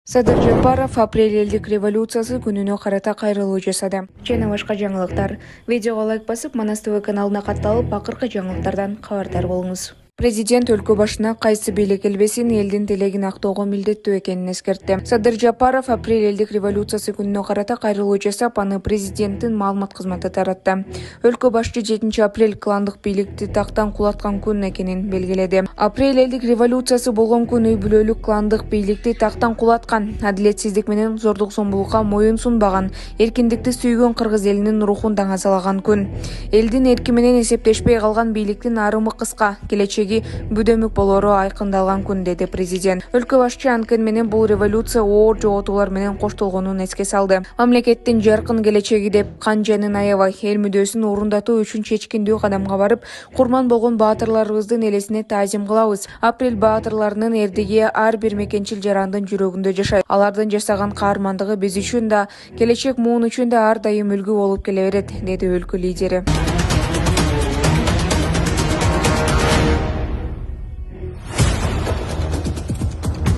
Садыр Жапаров апрель элдик революциясы күнүнө карата кайрылуу жасады. Жана башка жаңылыктар. Видеого лайк басып, Манас ТВ каналына катталып, акыркы жаңылыктардан кабардар болуңуз. Президент өлкө башына кайсы бийлик келбесин элдин тилегин актоого милдеттүү экенин эскертти. Садыр Жапаров апрель элдик революциясы күнүнө карата кайрылуу жасап, аны президенттин маалымат кызматы таратты. Өлкө башчы 7 апрель кландык бийликти тактан кулаткан күн экенин белгиледи. Апрель элдик революциясы болгон күн үй бүлөлүк кландык бийликти тактан кулаткан, адилетсиздик менен зордук зомбулукка моюн сунбаган, эркиндикти сүйгөн кыргыз элинин рухун даңазалаган күн. Элдин эрки менен эсептешпей калган бийликтин арымы кыска, келечеги бүдөмүк болору айкындалган күн, деди президент. Өлкө башчы анткени менен бул революция оор жоготуулар менен коштолгонун эске салды. Мамлекеттин жаркын келечеги деп кан жанын аябай, эл мүдөөсүн орундатуу үчүн чечкиндүү кадамга барып, курман болгон баатырларыбыздын элесине таазим кылабыз. Апрель баатырларынын эрдиги ар бир мекенчил жарандын жүрөгүндө жашайт. Алардын жасаган каармандыгы биз үчүн да, келечек муун үчүн да ар дайым үлгү болуп келе берет, деди өлкө лидери.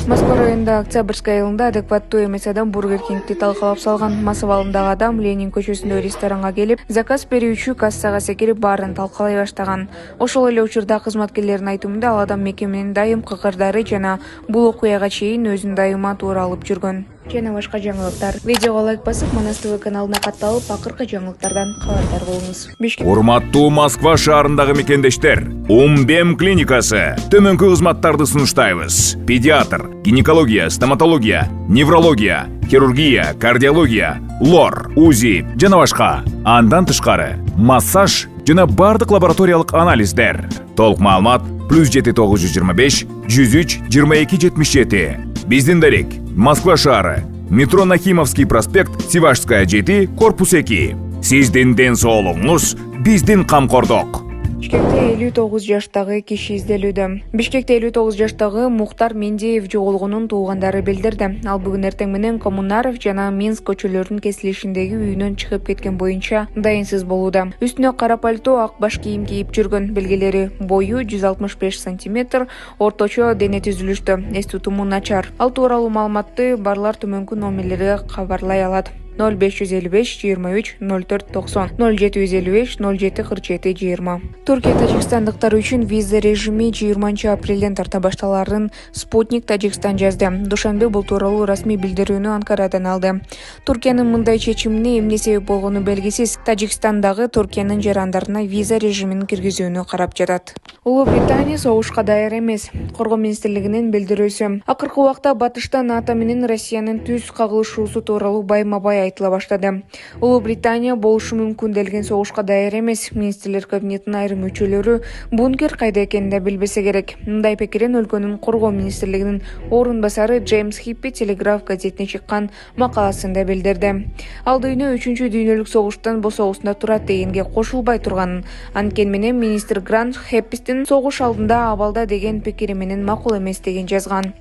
Москва районунда Октябрьская айылында адекваттуу эмес адам Бургер Кингти талкалап салган. Мас абалындагы адам Ленин көчөсүндөгү ресторанга келип, заказ берүүчү кассага секирип баарын талкалай баштаган. Ошол эле учурда кызматкерлердин айтымында ал адам мекеменин дайым кыкырдары жана бул окуяга чейин өзүн дайыма туура алып жүргөн. Жана башка жаңылыктар. Видеого лайк басып, Манас ТВ каналына катталып, акыркы жаңылыктардан кабардар болуңуз. Урматтуу Москва шаарындагы мекендештер, Умбем клиникасы төмөнкү кызматтарды сунуштайбыз. Педиатр, гинекология, стоматология, неврология, хирургия, кардиология, лор, УЗИ жана башка. Андан тышкары массаж жана бардык лабораториялык анализдер. Толук маалымат +7 925 103 22 77. Биздин дарек Москва шаары, метро Нахимовский проспект, Сивашская 7, корпус 2. Сиздин ден соолугуңуз биздин камкордук. Бишкекте 59 жаштагы киши изделүүдө. Бишкекте 59 жаштагы Мухтар Мендеев жоголгонун туугандары билдирди. Ал бүгүн эртең менен Коммунаров жана Минск көчөлөрүнүн кесилишиндеги үйүнөн чыгып кеткен боюнча дайынсыз болууда. Үстүнө кара пальто, ак баш кийим кийип жүргөн. Белгилери: бою 165 см, орточо дене түзүлүштө, эс тутуму начар. Ал тууралуу маалыматты барлар төмөнкү номерлерге кабарлай алат. 0555 23 04 90 0755 07 47 20. Түркия тажикстандыктар үчүн виза режими 20 апрелден тарта башталарын Спутник Тажикстан жазды. Душанбе бул тууралуу расмий билдирүүнү Анкарадан алды. Туркиянын мындай чечимине эмне себеп болгону белгисиз. Тажикстандагы Туркиянын жарандарына виза режимин киргизүүнү карап жатат. Улуу Британия согушка даяр эмес. Коргоо министрлигинин билдирүүсү. Акыркы убакта батышта НАТО менен Россиянын түз кагылышуусу тууралуу байма-бай айтыла баштады. Улуу Британия болушу мүмкүн делген согушка даяр эмес. Министрлер кабинетинин айрым мүчөлөрү бункер кайда экенин да билбесе керек. Мындай пикирин өлкөнүн коргоо министрлигинин орун басары Джеймс Хиппи Телеграф газетине чыккан макаласында билдирди. Ал дүйнө 3-чү дүйнөлүк согуштан босогусунда турат дегенге кошулбай турганын, анткени менен министр Грант Хеппистин согуш алдында абалда деген пикири менен макул эмес деген жазган.